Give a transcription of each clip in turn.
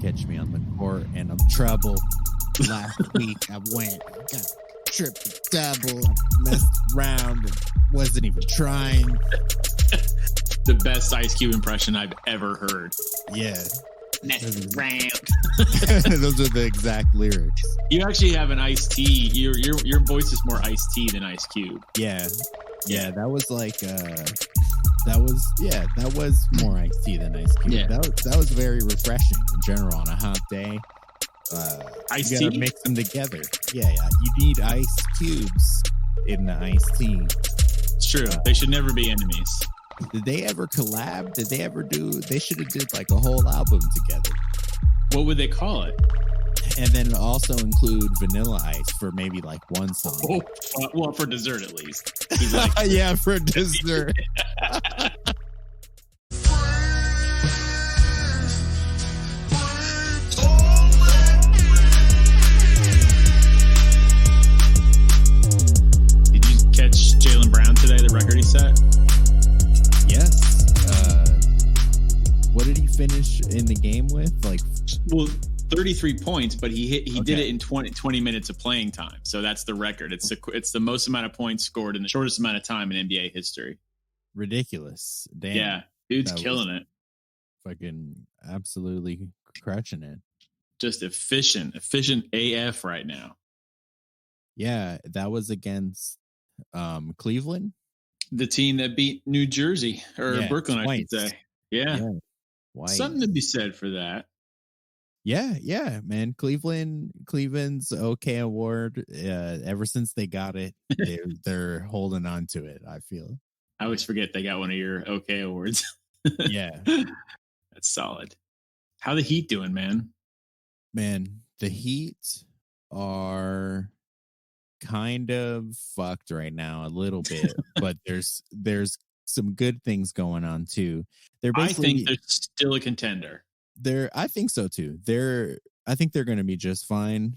catch me on the court and I'm trouble. Last week I went, got triple double, I messed around and wasn't even trying. The best Ice Cube impression I've ever heard. Yeah. Messed around. Those are the exact lyrics. You actually have an Ice T. Your voice is more Ice T than Ice Cube. Yeah. That was like that was more Ice T than Ice Cube. Yeah. That was very refreshing in general on a hot day. Ice you tea? gotta mix them together. Yeah. You need ice cubes in the iced tea. It's true. They should never be enemies. Did they ever collab? Did they ever do? They should have did like a whole album together. What would they call it? And then also include Vanilla Ice for maybe like one song. Oh, well, for dessert at least. He's like, yeah, for dessert. Did you catch Jaylen Brown today? The record he set. Yes. What did he finish in the game with? Like, well, 33 points, but he did it in 20 minutes of playing time. So that's the record. It's the most amount of points scored in the shortest amount of time in NBA history. Ridiculous. Damn. Yeah, dude's killing it. Fucking absolutely crushing it. Just efficient AF right now. Yeah, that was against Cleveland. The team that beat New Jersey or Brooklyn, twice. I should say. Yeah. Something to be said for that. Yeah, man. Cleveland's OK award. Ever since they got it, they're holding on to it. I feel. I always forget they got one of your OK awards. Yeah, that's solid. How the Heat doing, man? Man, the Heat are kind of fucked right now, a little bit, but there's some good things going on too. I think they're still a contender. I think so too. I think they're going to be just fine.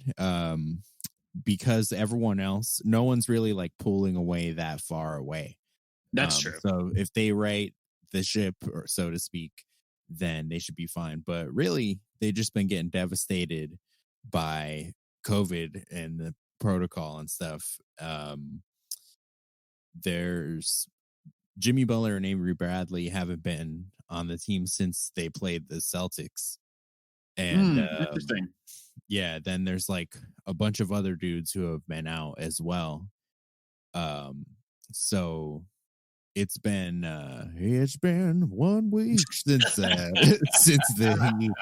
Because everyone else, no one's really like pulling away that far away. That's true. So if they right the ship, or so to speak, then they should be fine. But really, they've just been getting devastated by COVID and the protocol and stuff. There's Jimmy Butler and Avery Bradley haven't been on the team since they played the Celtics. And interesting. Yeah, then there's like a bunch of other dudes who have been out as well. So it's been 1 week since since the Heat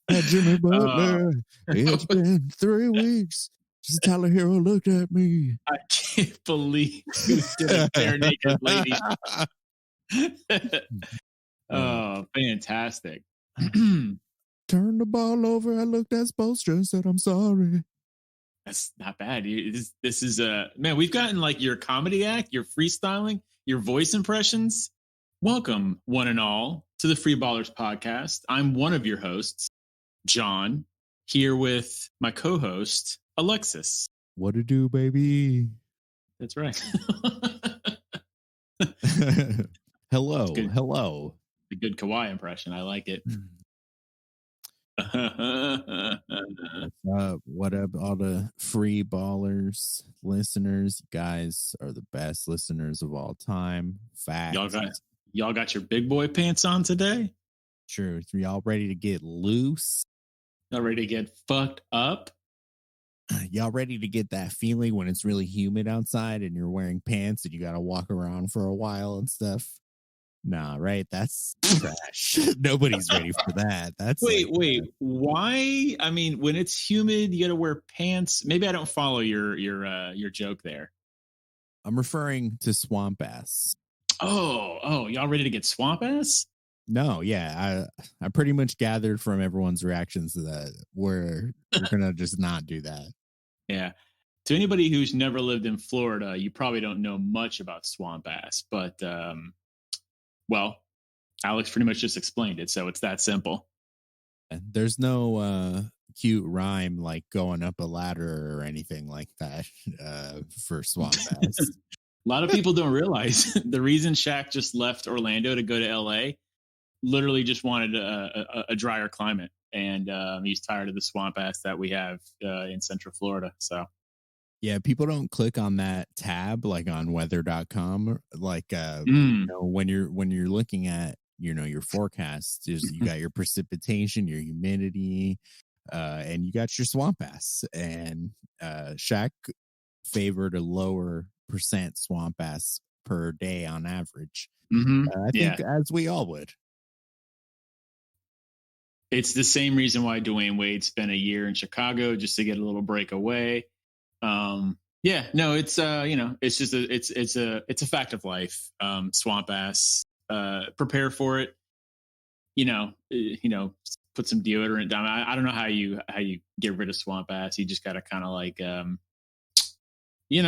had Jimmy Butler. It's been 3 weeks since Tyler Hero looked at me. I can't believe you did a bare naked lady. Oh, fantastic. Turned the ball over. I looked at Spoelstra and said, I'm sorry. That's not bad. This is man, we've gotten like your comedy act, your freestyling, your voice impressions. Welcome, one and all, to the Free Ballers podcast. I'm one of your hosts, John, here with my co-host, Alexis. What to do, baby? That's right. Hello. Hello. A good Kawhi impression. I like it. What up, all the Free Ballers listeners? You guys are the best listeners of all time. Fact. Y'all got your big boy pants on today? Sure. Y'all ready to get loose? Y'all ready to get fucked up? Y'all ready to get that feeling when it's really humid outside and you're wearing pants and you got to walk around for a while and stuff? Nah, right? That's trash. Nobody's ready for that. That's wait. Why? I mean, when it's humid, you got to wear pants. Maybe I don't follow your joke there. I'm referring to swamp ass. Oh, y'all ready to get swamp ass? No, yeah, I pretty much gathered from everyone's reactions that we're gonna just not do that. Yeah. To anybody who's never lived in Florida, you probably don't know much about swamp ass, but well, Alex pretty much just explained it, so it's that simple. There's no cute rhyme like going up a ladder or anything like that for swamp ass. A lot of people don't realize the reason Shaq just left Orlando to go to LA literally just wanted a drier climate. and he's tired of the swamp ass that we have in Central Florida. So Yeah, people don't click on that tab like on weather.com. Like when you're looking at your forecast, is you got your precipitation, your humidity, and you got your swamp ass. And Shaq favored a lower percent swamp ass per day on average. I think as we all would. It's the same reason why Dwayne Wade spent a year in Chicago, just to get a little break away. It's it's just it's a fact of life. Swamp ass, prepare for it. Put some deodorant down. I don't know how you get rid of swamp ass. You just got to kind of like, you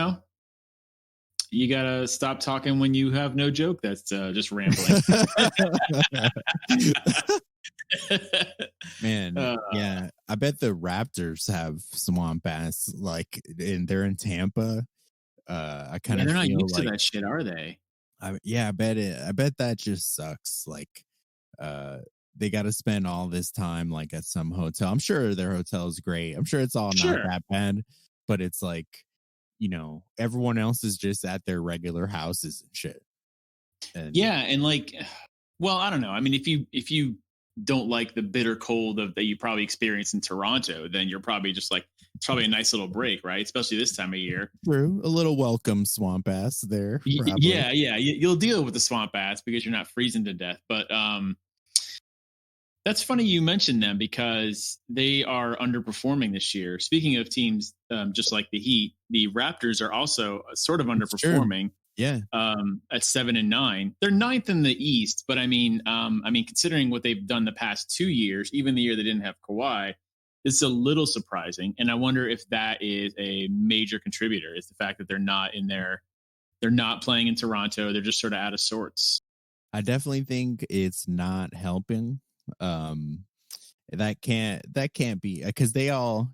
got to stop talking when you have no joke. That's just rambling. Man, yeah, I bet the Raptors have swamp ass. Like, they're in Tampa. I kind of they're not used to that shit, are they? I bet it. I bet that just sucks. Like, they got to spend all this time like at some hotel. I'm sure their hotel is great. I'm sure it's all not that bad, but it's like, everyone else is just at their regular houses and shit. And like, well, I don't know. I mean, if you don't like the bitter cold that you probably experience in Toronto, then you're probably just like, it's probably a nice little break, right? Especially this time of year. True. A little welcome swamp ass there. Probably. Yeah. You'll deal with the swamp ass because you're not freezing to death. But that's funny you mentioned them because they are underperforming this year. Speaking of teams just like the Heat, the Raptors are also sort of underperforming. Yeah. At 7-9, they're ninth in the East. But I mean, considering what they've done the past 2 years, even the year they didn't have Kawhi, it's a little surprising. And I wonder if that is a major contributor. Is the fact that they're not playing in Toronto. They're just sort of out of sorts. I definitely think it's not helping. That can't be, because they all,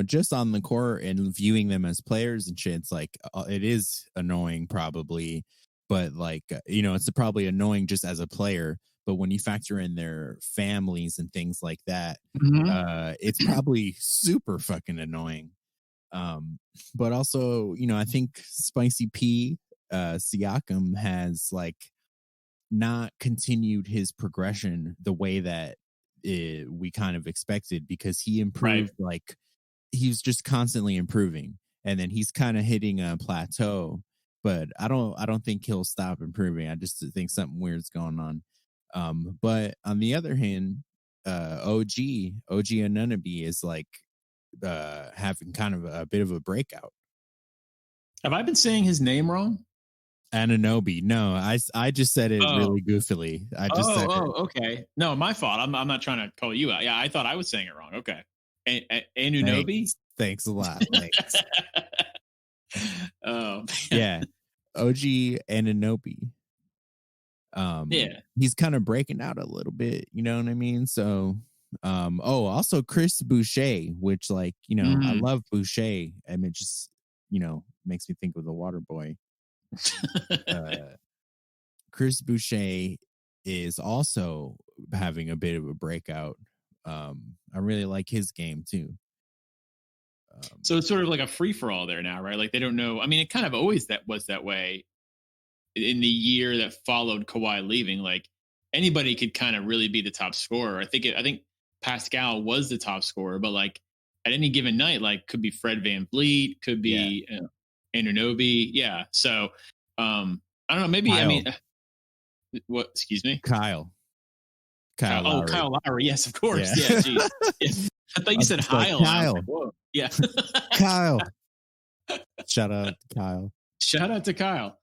just on the court and viewing them as players and shit, it's like, it is annoying probably, but like, it's probably annoying just as a player, but when you factor in their families and things like that, it's probably super fucking annoying. But also, I think Spicy P, Siakam has like not continued his progression the way that we kind of expected, because he improved, like he's just constantly improving, and then he's kind of hitting a plateau, but I don't think he'll stop improving. I just think something weird's going on. But on the other hand, OG Anunoby is like having kind of a bit of a breakout. Have I been saying his name wrong? Anunoby. No, I just said it really goofily. I just said okay. No, my fault. I'm not trying to call you out. Yeah, I thought I was saying it wrong. Okay. Anunoby? Thanks a lot. Thanks. Oh. Yeah. OG Anunoby. He's kind of breaking out a little bit, you know what I mean? So also Chris Boucher, which like, I love Boucher. I mean, it just, makes me think of the Water Boy. Chris Boucher is also having a bit of a breakout. I really like his game too. So it's sort of like a free for all there now, right? Like they don't know. I mean, it kind of always was that way in the year that followed Kawhi leaving. Like anybody could kind of really be the top scorer. I think Pascal was the top scorer, but like at any given night, like could be Fred VanVleet, could be Anunoby. Yeah. So I don't know. Maybe Kyle. I mean, what? Excuse me, Kyle. Oh, Kyle Lowry. Yes, of course. Yeah. Geez. Yeah. I thought you said Kyle. Kyle. Like, whoa. Yeah. Kyle. Shout out to Kyle. Shout out to Kyle.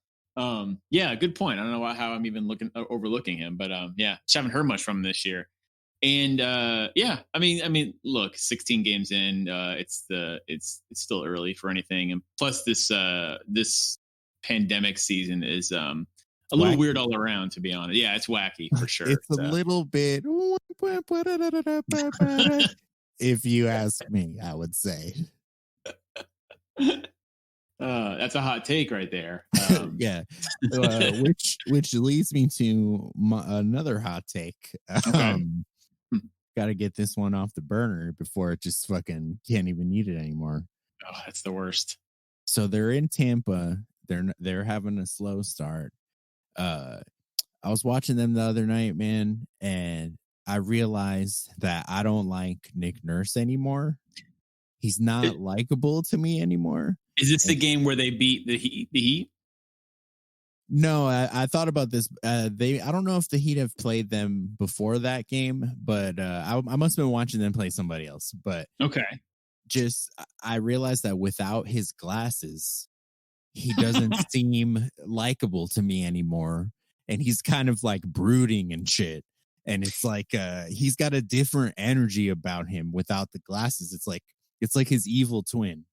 Yeah, good point. I don't know how I'm even overlooking him, but just haven't heard much from him this year. And I mean, look, 16 games in, it's still early for anything, and plus this pandemic season is a little weird all around, to be honest. Yeah, it's wacky for sure. It's a little bit, if you ask me, I would say. That's a hot take right there. Yeah, which leads me to another hot take. Okay. got to get this one off the burner before it just fucking can't even eat it anymore. Oh, that's the worst. So they're in Tampa. They're having a slow start. I was watching them the other night, man, and I realized that I don't like Nick Nurse anymore. He's not likable to me anymore. Is this the game where they beat the Heat? No, I thought about this. I don't know if the Heat have played them before that game, but I must have been watching them play somebody else. But okay, I realized that without his glasses, he doesn't seem likable to me anymore, and he's kind of like brooding and shit. And it's like he's got a different energy about him without the glasses. It's like his evil twin.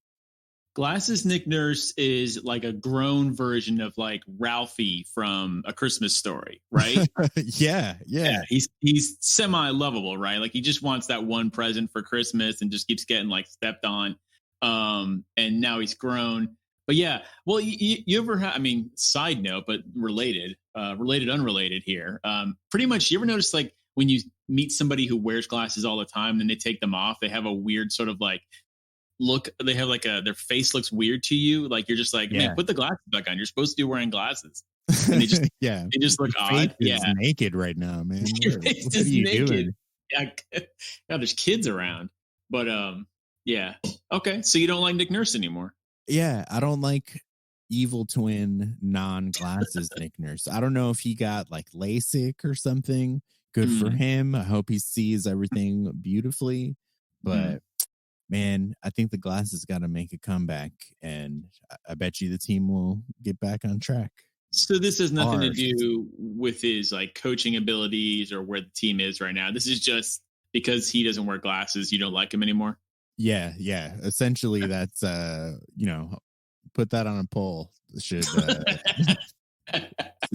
Glasses Nick Nurse is like a grown version of like Ralphie from A Christmas Story, right? Yeah. He's semi-lovable, right? Like he just wants that one present for Christmas and just keeps getting like stepped on. And now he's grown. But yeah, well, you ever have, I mean, side note, but related, unrelated here. Pretty much, you ever notice like when you meet somebody who wears glasses all the time, then they take them off, they have a weird sort of like look, they have like their face looks weird to you. Like you're just like, man, put the glasses back on. You're supposed to be wearing glasses. And they just, they just look odd. Yeah. Naked right now, man. Your face is naked. Doing? Yeah, there's kids around. But yeah. Okay. So you don't like Nick Nurse anymore. Yeah, I don't like evil twin non-glasses Nick Nurse. I don't know if he got like LASIK or something. Good for him. I hope he sees everything beautifully. But man, I think the glasses got to make a comeback, and I bet you the team will get back on track. So this has nothing to do with his like coaching abilities or where the team is right now. This is just because he doesn't wear glasses, you don't like him anymore. Yeah. Essentially, that's put that on a poll.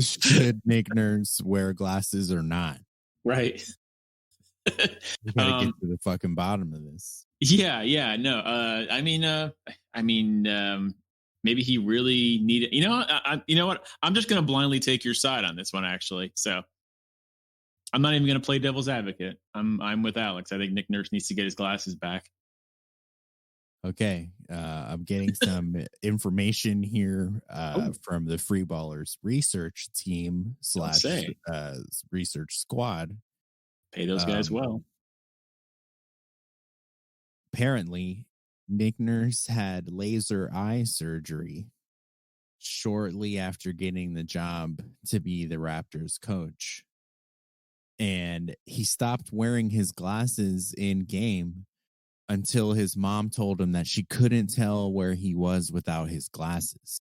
Should Nick Nurse wear glasses or not? Right. We gotta get to the fucking bottom of this. Yeah, no. I mean, maybe he really needed. You know what? I'm just gonna blindly take your side on this one, actually. So I'm not even gonna play devil's advocate. I'm with Alex. I think Nick Nurse needs to get his glasses back. Okay, I'm getting some information here from the Free Ballers research team / research squad. Pay those guys well. Apparently, Nick Nurse had laser eye surgery shortly after getting the job to be the Raptors coach. And he stopped wearing his glasses in game until his mom told him that she couldn't tell where he was without his glasses.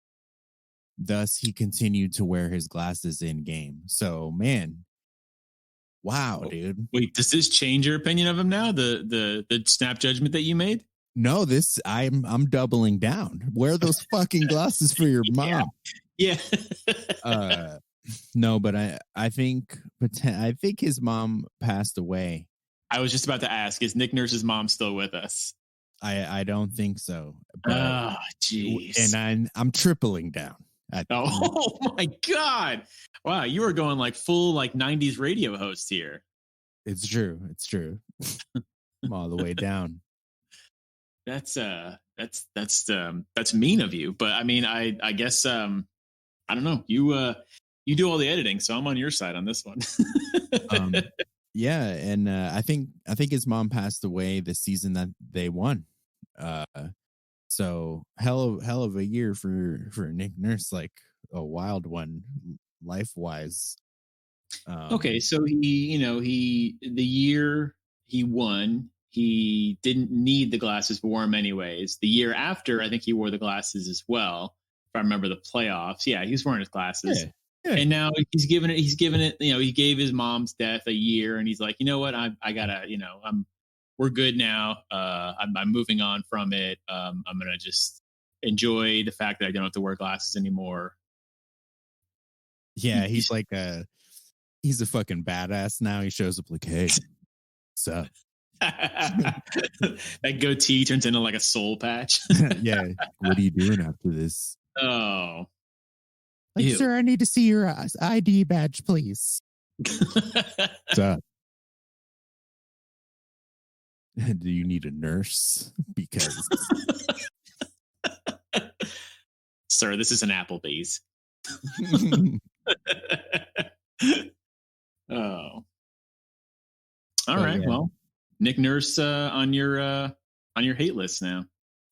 Thus, he continued to wear his glasses in game. So, man, wow, dude. Wait, does this change your opinion of him now? The snap judgment that you made? No, I'm doubling down. Wear those fucking glasses for your mom. Yeah. No, but I think his mom passed away. I was just about to ask, is Nick Nurse's mom still with us? I don't think so. Oh, jeez. And I'm tripling down. Oh my God. Wow, you were going like full like 90s radio host here. It's true. I'm all the way down. That's mean of you. But I mean, I guess I don't know. You do all the editing, so I'm on your side on this one. Yeah, and I think his mom passed away the season that they won. So hell of a year for Nick Nurse, like a wild one, life wise. Okay, so the year he won, he didn't need the glasses, but wore them anyways. The year after, I think he wore the glasses as well. If I remember the playoffs, yeah, he was wearing his glasses. Yeah. And now he's given it, he gave his mom's death a year, and he's like, you know what, I gotta, we're good now. I'm moving on from it. I'm gonna just enjoy the fact that I don't have to wear glasses anymore. Yeah, he's like he's a fucking badass now. He shows up like, hey, what's up? That goatee turns into like a soul patch. Yeah. What are you doing after this? Oh. Like, sir, I need to see your ID badge, please. What's up? Do you need a nurse? Because sir, this is an Applebee's. Oh, all right. Yeah. Well, Nick Nurse on your hate list now.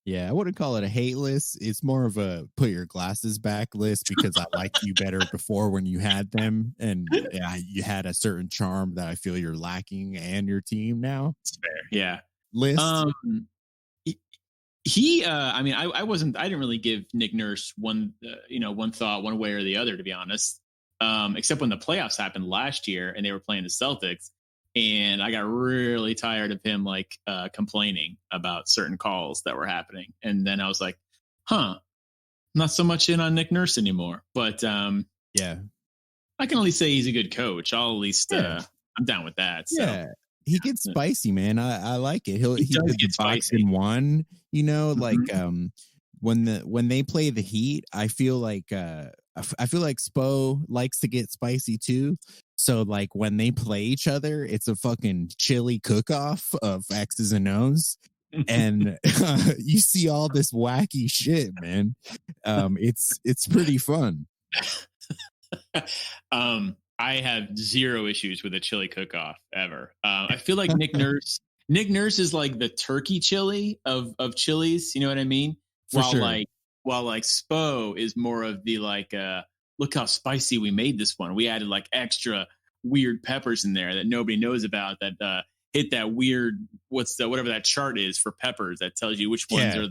Yeah, I wouldn't call it a hate list. It's more of a put your glasses back list because I liked you better before when you had them, and you had a certain charm that I feel you're lacking and your team now. It's fair. Yeah. List. I mean, I didn't really give Nick Nurse one thought one way or the other, to be honest. Except when the playoffs happened last year and they were playing the Celtics, and I got really tired of him complaining about certain calls that were happening. And then I was like, not so much in on Nick Nurse anymore. But yeah, I can at least say he's a good coach. I'll at least I'm down with that. So. Yeah. He gets spicy, man. I like it. He does did get the box spicy. in one, Mm-hmm. like when they play the Heat, I feel like Spo likes to get spicy too. So like when they play each other, it's a fucking chili cook-off of X's and O's. And you see all this wacky shit, man. It's pretty fun. I have zero issues with a chili cook-off ever. I feel like Nick Nurse is like the turkey chili of chilies. You know what I mean? While Spo is more of the look how spicy we made this one. We added like extra weird peppers in there that nobody knows about. That hit that weird whatever that chart is for peppers that tells you which ones are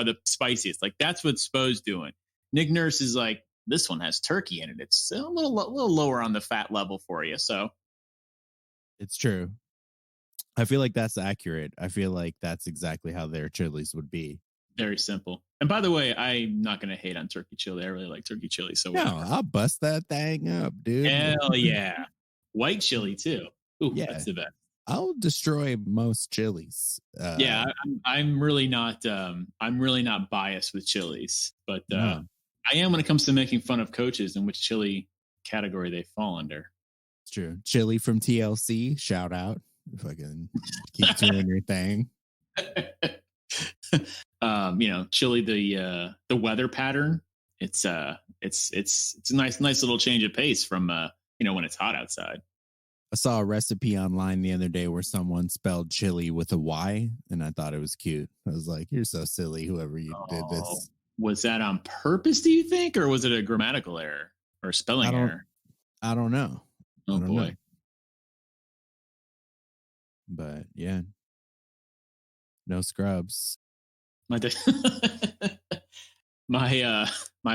the spiciest. Like that's what Spo's doing. Nick Nurse is like, this one has turkey in it. It's a little lower on the fat level for you. So it's true. I feel like that's accurate. I feel like that's exactly how their chilies would be. Very simple. And by the way, I'm not going to hate on turkey chili. I really like turkey chili. So no, I'll bust that thing up, dude. Hell yeah. White chili too. Ooh, yeah, that's the best. I'll destroy most chilies. I'm really not biased with chilies, but I am when it comes to making fun of coaches and which chili category they fall under. It's true. Chili from TLC, shout out. If I can keep doing your thing. Chili, the weather pattern. It's a nice little change of pace from when it's hot outside. I saw a recipe online the other day where someone spelled chili with a Y, and I thought it was cute. I was like, "You're so silly, whoever did this." Was that on purpose, do you think, or was it a grammatical error or spelling error? I don't know. Oh boy. Know. But yeah, no scrubs. My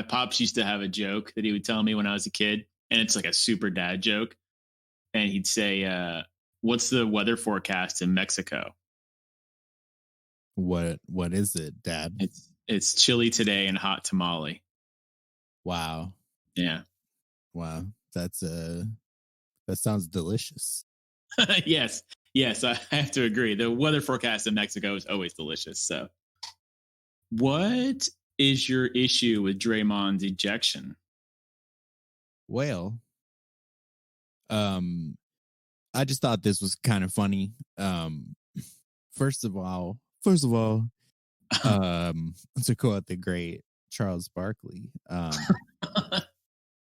pops used to have a joke that he would tell me when I was a kid, and it's like a super dad joke. And he'd say, "What's the weather forecast in Mexico?" What is it, Dad? It's chilly today and hot tamale. Wow. Yeah. Wow. That sounds delicious. Yes, I have to agree. The weather forecast in Mexico is always delicious. So, what is your issue with Draymond's ejection? Well, I just thought this was kind of funny. First of all, to quote the great Charles Barkley,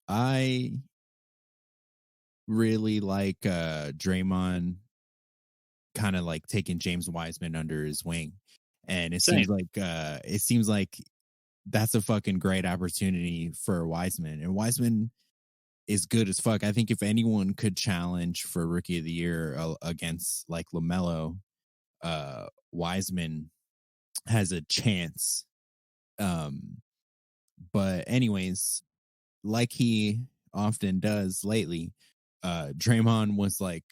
I really like Draymond kind of like taking James Wiseman under his wing, and it seems like that's a fucking great opportunity for Wiseman, and Wiseman is good as fuck. I think if anyone could challenge for Rookie of the Year against like LaMelo, Wiseman has a chance. But anyways, like he often does lately, Draymond was like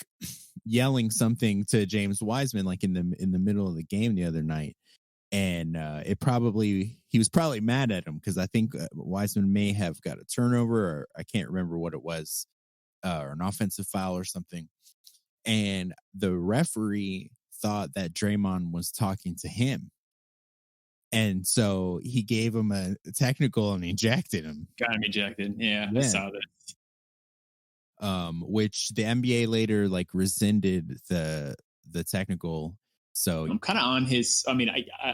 yelling something to James Wiseman like in the middle of the game the other night, and he was probably mad at him because I think Wiseman may have got a turnover, or I can't remember what it was, or an offensive foul or something, and the referee thought that Draymond was talking to him, and so he gave him a technical and ejected him. Got him ejected. Yeah. I saw this. Which the NBA later like rescinded the technical, So I'm kind of on his. I mean,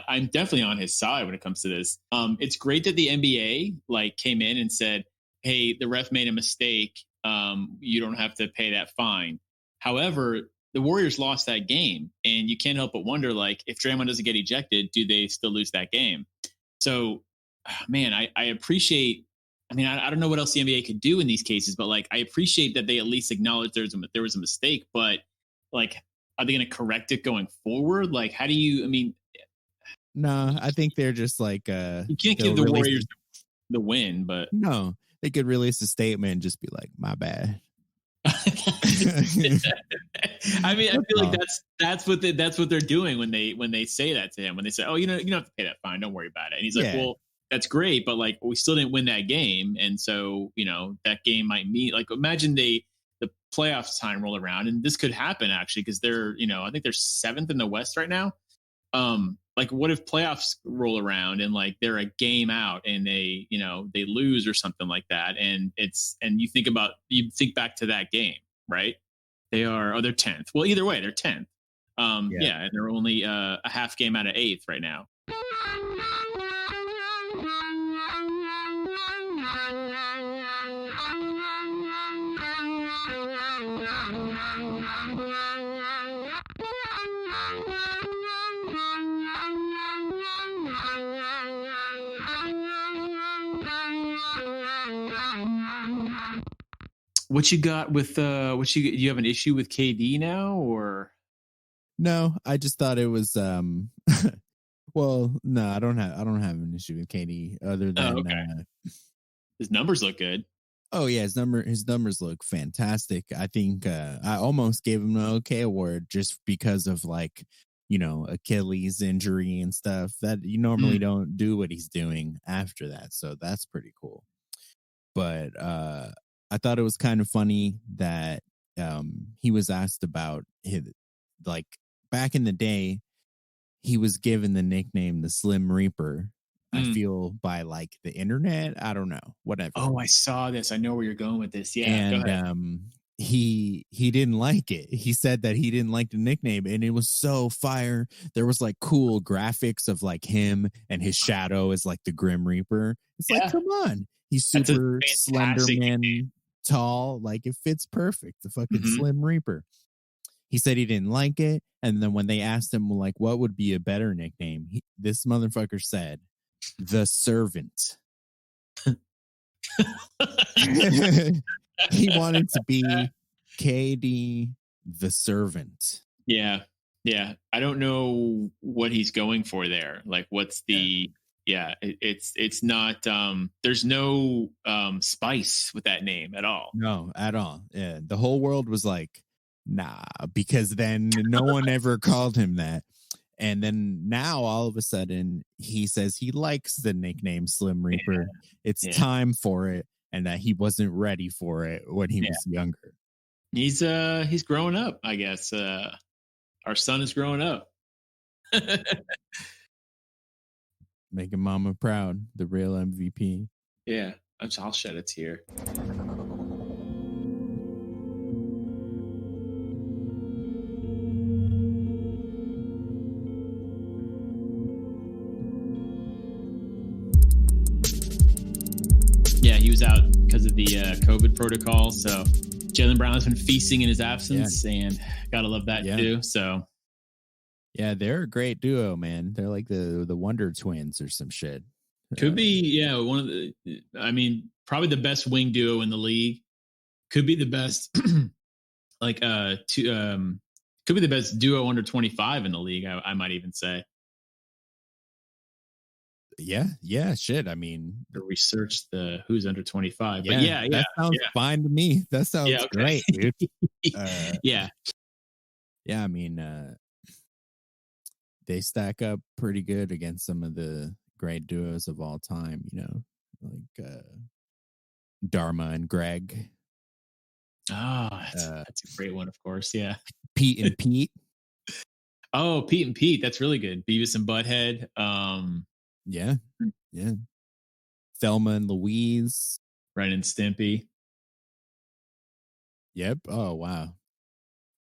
I'm definitely on his side when it comes to this. It's great that the NBA like came in and said, "Hey, the ref made a mistake. You don't have to pay that fine." However, the Warriors lost that game, and you can't help but wonder, like, if Draymond doesn't get ejected, do they still lose that game? So, man, I appreciate. I mean, I don't know what else the NBA could do in these cases, but like, I appreciate that they at least acknowledge there was a mistake. But like, are they going to correct it going forward? Like, how do you? I mean, no, I think they're just like you can't give they'll the release Warriors the win, but no, they could release a statement and just be like, "My bad." I mean, I feel like that's what they're doing when they say that to him. When they say, "Oh, you don't have to pay that fine. Don't worry about it." And he's like, "Well, that's great, but like we still didn't win that game, and so that game might mean like imagine the playoffs time roll around, and this could happen actually because they're I think they're 7th in the West right now. Like what if playoffs roll around and like they're a game out and they they lose or something like that, and you think back to that game, right? They're 10th. Well, either way, they're 10th. Yeah, and they're only a half game out of 8th right now. What you got with you have an issue with KD now or? No, I just thought it was well, no, I don't have an issue with KD other than okay. His numbers look good. Oh yeah, his numbers look fantastic. I think I almost gave him an okay award just because of like, Achilles injury and stuff that you normally don't do what he's doing after that. So that's pretty cool. But I thought it was kind of funny that he was asked about his, like back in the day, he was given the nickname the Slim Reaper. I feel by like the internet. I don't know, whatever. Oh, I saw this. I know where you're going with this. Yeah, and go ahead. He didn't like it. He said that he didn't like the nickname, and it was so fire. There was like cool graphics of like him and his shadow as like the Grim Reaper. It's like, come on, he's super slender man, tall. Like it fits perfect. The fucking Slim Reaper. He said he didn't like it, and then when they asked him like what would be a better nickname, this motherfucker said, "The Servant." He wanted to be KD the Servant. Yeah. I don't know what he's going for there. Like, what's the? Yeah, it's not. There's no spice with that name at all. No, at all. Yeah, the whole world was like, nah, because then no one ever called him that. And then now all of a sudden he says he likes the nickname Slim Reaper. It's time for it, and that he wasn't ready for it when he was younger. He's growing up, I guess. Our son is growing up. Making mama proud, the real MVP. Yeah, I'll shed a tear. Yeah, he was out because of the COVID protocol. So Jaylen Brown has been feasting in his absence, and gotta love that too. So yeah, they're a great duo, man. They're like the Wonder Twins or some shit. Could be, one of the. I mean, probably the best wing duo in the league. Could be the best, could be the best duo under 25 in the league. I might even say. Yeah, shit. I mean, to research the who's under 25, but that sounds fine to me. That sounds great, dude. Yeah. I mean, they stack up pretty good against some of the great duos of all time. Like Dharma and Greg. Oh, that's a great one, of course. Yeah, Pete and Pete. Oh, Pete and Pete. That's really good. Beavis and Butthead. Yeah. Thelma and Louise. Ren and Stimpy. Yep. Oh, wow.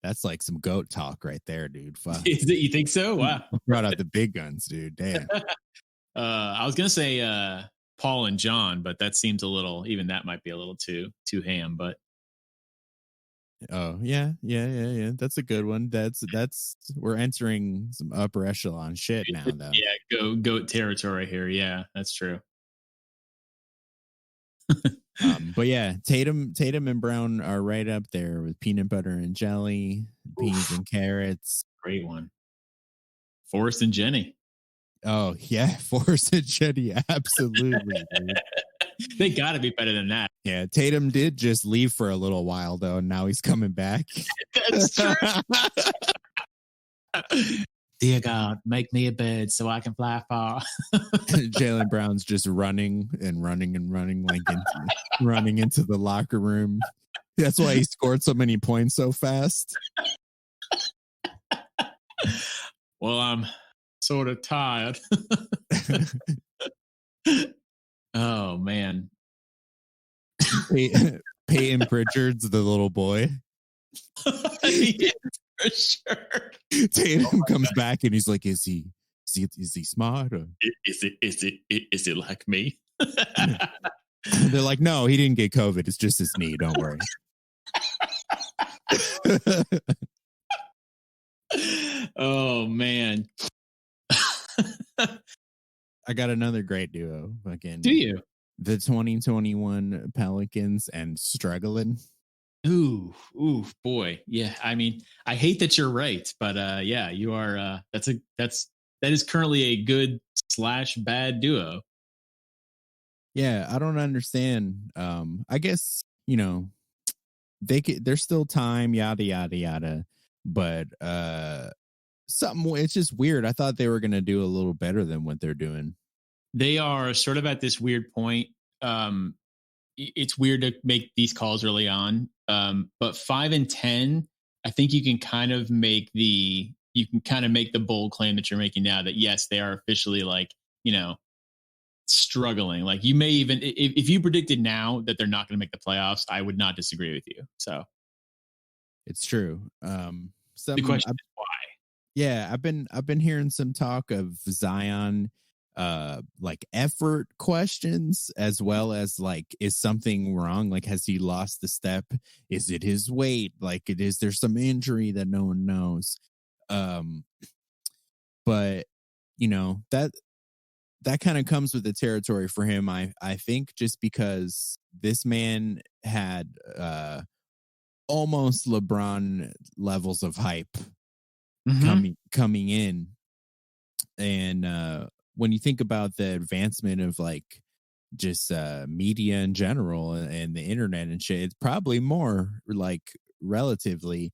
That's like some goat talk right there, dude. Fuck. You think so? Wow. Brought out the big guns, dude. Damn. I was gonna say Paul and John, but that seems a little. Even that might be a little too ham. But oh yeah. That's a good one. That's we're entering some upper echelon shit now, though. Yeah, goat territory here. Yeah, that's true. But yeah, Tatum and Brown are right up there with peanut butter and jelly, peas and carrots. Great one. Forrest and Jenny. Oh yeah, Forrest and Jenny, absolutely. Dude. They got to be better than that. Yeah, Tatum did just leave for a little while though, and now he's coming back. That's true. Dear God, make me a bed so I can fly far. Jaylen Brown's just running, like running into the locker room. That's why he scored so many points so fast. Well, I'm sort of tired. Oh man. Peyton Pritchard's the little boy. Yeah, for sure. Tatum comes back and he's like, is he smart or is it like me? They're like, no, he didn't get COVID. It's just his knee. Don't worry. Oh man. I got another great duo. Fucking do you? The 2021 Pelicans and struggling. Ooh, boy. Yeah. I mean, I hate that you're right, but yeah, you are that is currently a good / bad duo. Yeah, I don't understand. I guess, there's still time, yada yada yada. But it's just weird. I thought they were gonna do a little better than what they're doing. They are sort of at this weird point. It's weird to make these calls early on. But 5 and 10, I think you can kind of make the bold claim that you're making now that yes, they are officially like, struggling. Like you may even, if you predicted now that they're not going to make the playoffs, I would not disagree with you. So it's true. The question is why? Yeah, I've been hearing some talk of Zion, like effort questions, as well as like, is something wrong? Like, has he lost the step? Is it his weight? Like, is there some injury that no one knows? But that kind of comes with the territory for him. I think just because this man had almost LeBron levels of hype coming in, and when you think about the advancement of like just media in general and the internet and shit, it's probably more like relatively.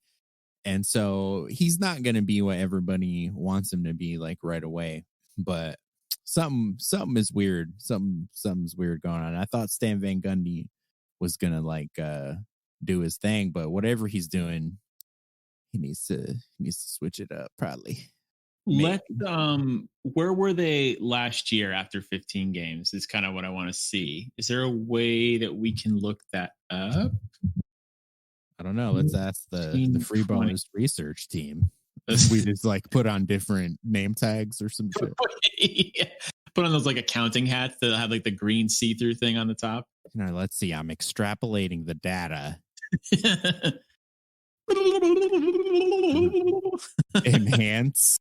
And so he's not going to be what everybody wants him to be like right away, but something is weird. Something's weird going on. I thought Stan Van Gundy was going to like do his thing, but whatever he's doing, he needs to switch it up probably. Where were they last year after 15 games is kind of what I want to see. Is there a way that we can look that up? I don't know. Let's ask the Free Ballers research team. We just like put on different name tags or some shit. Yeah. Put on those like accounting hats that have like the green see-through thing on the top. Let's see. I'm extrapolating the data. Enhance.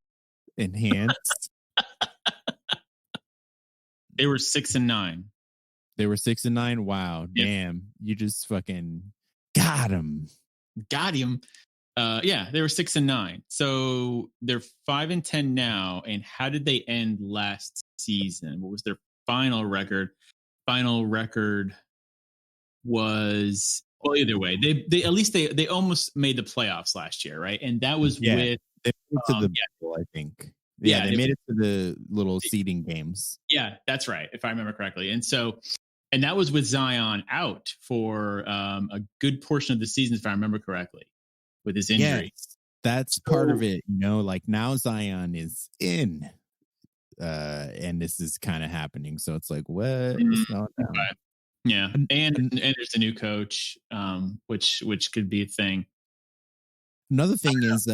They were 6 and 9. They were 6 and 9. Wow. Yep. Damn. You just fucking got him. Yeah, they were 6 and 9. So they're 5 and 10 now. And how did they end last season? What was their final record? Final record was, well, either way, they at least they almost made the playoffs last year, right? And that was with they made it to the bowl, I think. Yeah, they made it to the little seeding games. Yeah, that's right, if I remember correctly. And that was with Zion out for a good portion of the season, if I remember correctly, with his injury. Yes, that's part of it. Like now Zion is in, and this is kind of happening. So it's like, what? Okay. Yeah, and there's a new coach, which could be a thing. Another thing is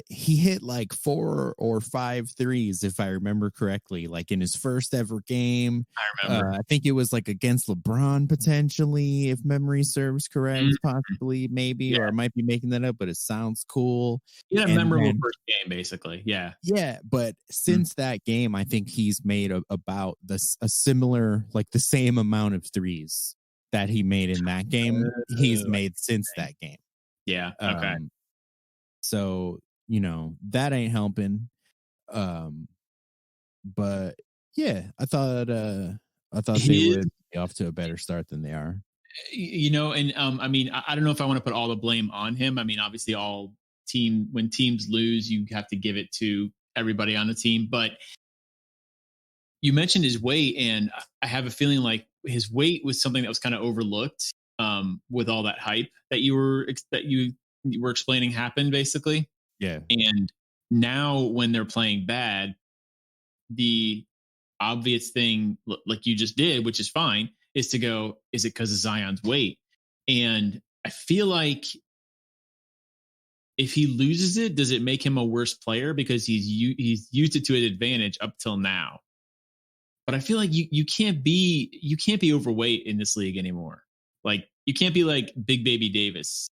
he hit like 4 or 5 threes, if I remember correctly, like in his first ever game. I remember. I think it was like against LeBron potentially, if memory serves correct, possibly, maybe, or I might be making that up, but it sounds cool. He had a And memorable then, first game, basically. Yeah. yeah, but since that game, I think he's made about a similar, like the same amount of threes that he made in that game. He's made since that game. Yeah. Okay. So, that ain't helping. But yeah, I thought they would be off to a better start than they are. And I mean, I don't know if I want to put all the blame on him. I mean, obviously when teams lose, you have to give it to everybody on the team, but you mentioned his weight, and I have a feeling like his weight was something that was kind of overlooked with all that hype that you were explaining happened, basically. Yeah. And now when they're playing bad, the obvious thing, like you just did, which is fine, is to go, is it because of Zion's weight? And I feel like if he loses it, does it make him a worse player because he's used it to an advantage up till now? But I feel like you can't be overweight in this league anymore. Like you can't be like Big Baby Davis.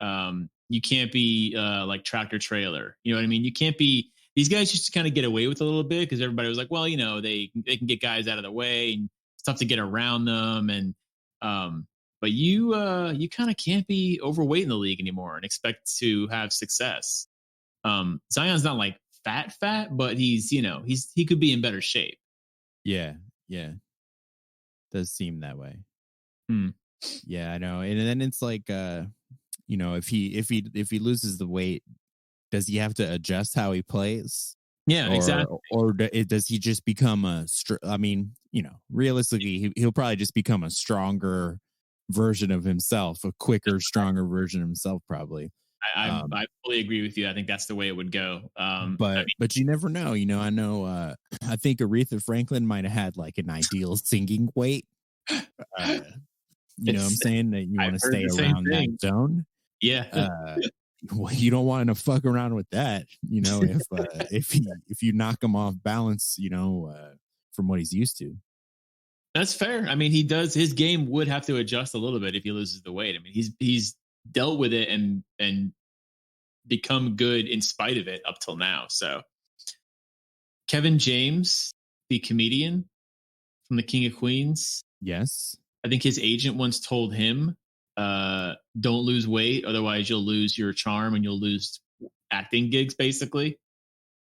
You can't be like Tractor Trailer. You know what I mean? You can't be. These guys used to kind of get away with a little bit because everybody was like, well, they can get guys out of the way and it's tough to get around them. And but you kind of can't be overweight in the league anymore and expect to have success. Zion's not like fat, but he could be in better shape. Yeah. Does seem that way. Yeah, I know. And then it's like if he loses the weight, does he have to adjust how he plays? Yeah, exactly. Or does he just become realistically, he'll probably just become a stronger version of himself, a quicker, stronger version of himself, probably. I fully agree with you. I think that's the way it would go. But you never know. I know. I think Aretha Franklin might have had like an ideal singing weight. You know what I'm saying? That you want to stay around that zone. Yeah. Well, you don't want to fuck around with that. If you knock him off balance, from what he's used to. That's fair. I mean, his game would have to adjust a little bit if he loses the weight. I mean, he's dealt with it and become good in spite of it up till now. So Kevin James, the comedian from the King of Queens. Yes. I think his agent once told him, don't lose weight. Otherwise you'll lose your charm and you'll lose acting gigs, basically.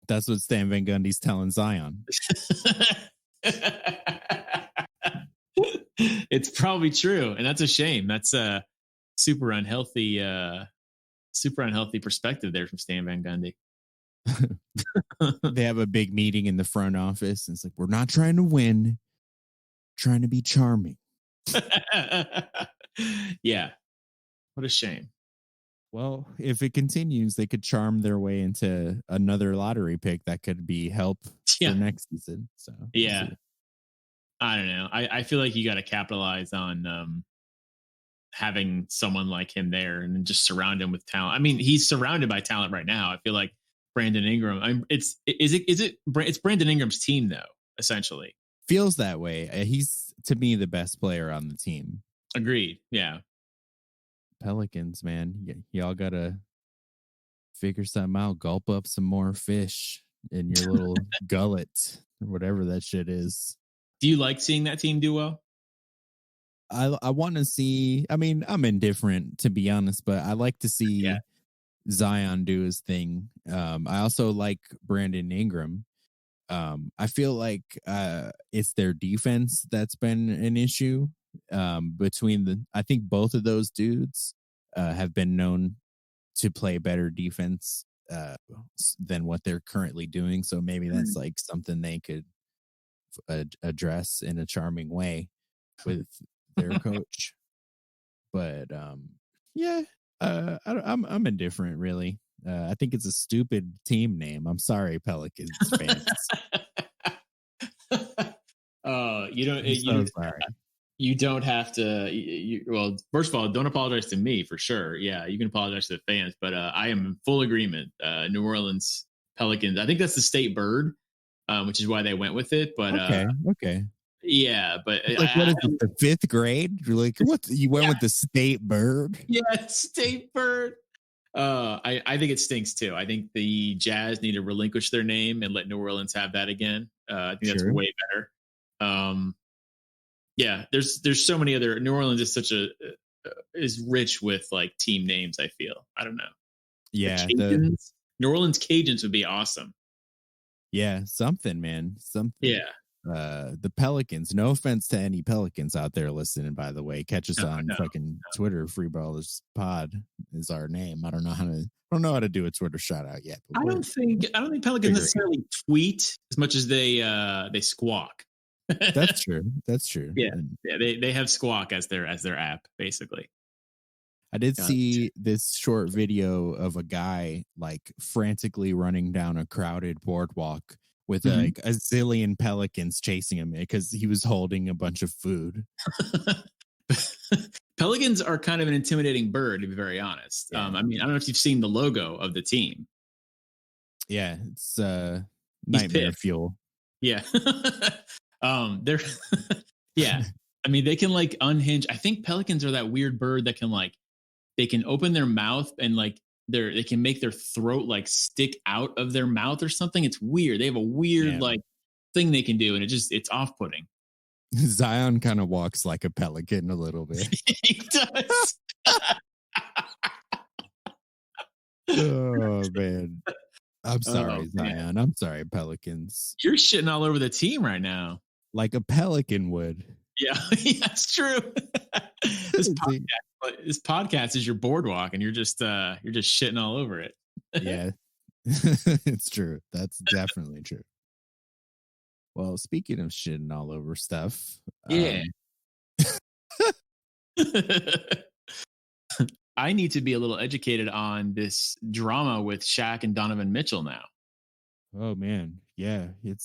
That's what Stan Van Gundy's telling Zion. It's probably true. And that's a shame. That's a super unhealthy perspective there from Stan Van Gundy. They have a big meeting in the front office. And it's like, we're not trying to win, trying to be charming. Yeah. What a shame. Well, if it continues, they could charm their way into another lottery pick that could be help for next season. So yeah. I don't know. I feel like you got to capitalize on having someone like him there and then just surround him with talent. I mean, he's surrounded by talent right now. I feel like Brandon Ingram. It's Brandon Ingram's team though, essentially. Feels that way. He's to me the best player on the team. Agreed. Yeah. Pelicans, man, y'all gotta figure something out. Gulp up some more fish in your little gullet or whatever that shit is. Do you like seeing that team do well? I want to see. I mean, I'm indifferent to be honest, but I like to see Zion do his thing. I also like Brandon Ingram. I feel like it's their defense that's been an issue. I think both of those dudes have been known to play better defense than what they're currently doing. So maybe that's like something they could address in a charming way with their coach. But I'm indifferent really. I think it's a stupid team name. I'm sorry, Pelicans fans. You don't. Sorry. You don't have to. Well, first of all, don't apologize to me for sure. Yeah, you can apologize to the fans, but I am in full agreement. New Orleans Pelicans. I think that's the state bird, which is why they went with it. But okay. yeah, but Like, what is it, the fifth grade? You're like, what? You went with the state bird? Yeah, state bird. I think it stinks too. I think the Jazz need to relinquish their name and let New Orleans have that again. I think that's way better. Yeah, there's so many other. New Orleans is such a is rich with like team names. I feel. I don't know. Yeah, New Orleans Cajuns would be awesome. Yeah, something, man. Something. Yeah. The Pelicans. No offense to any Pelicans out there listening, by the way. Catch us on fucking Twitter. freeballerspod is our name. I don't know how to do a Twitter shout out yet. I don't think Pelicans necessarily tweet as much as they squawk. That's true. Yeah, they have squawk as their app basically. I did see this short video of a guy like frantically running down a crowded boardwalk with like a zillion pelicans chasing him because he was holding a bunch of food. Pelicans are kind of an intimidating bird, to be very honest. Yeah. I mean, I don't know if you've seen the logo of the team. Yeah, it's nightmare fuel. Yeah. They're yeah. I mean, they can like unhinge. I think pelicans are that weird bird that can like they can open their mouth and like they can make their throat like stick out of their mouth or something. It's weird. They have a weird like thing they can do, and it's off-putting. Zion kind of walks like a pelican a little bit. He does. Oh man. I'm sorry, Zion. I'm sorry, Pelicans. You're shitting all over the team right now. Like a pelican would. Yeah, that's true. This podcast is your boardwalk, and you're just shitting all over it. Yeah, it's true. That's definitely true. Well, speaking of shitting all over stuff, yeah. I need to be a little educated on this drama with Shaq and Donovan Mitchell now. Oh man, yeah, it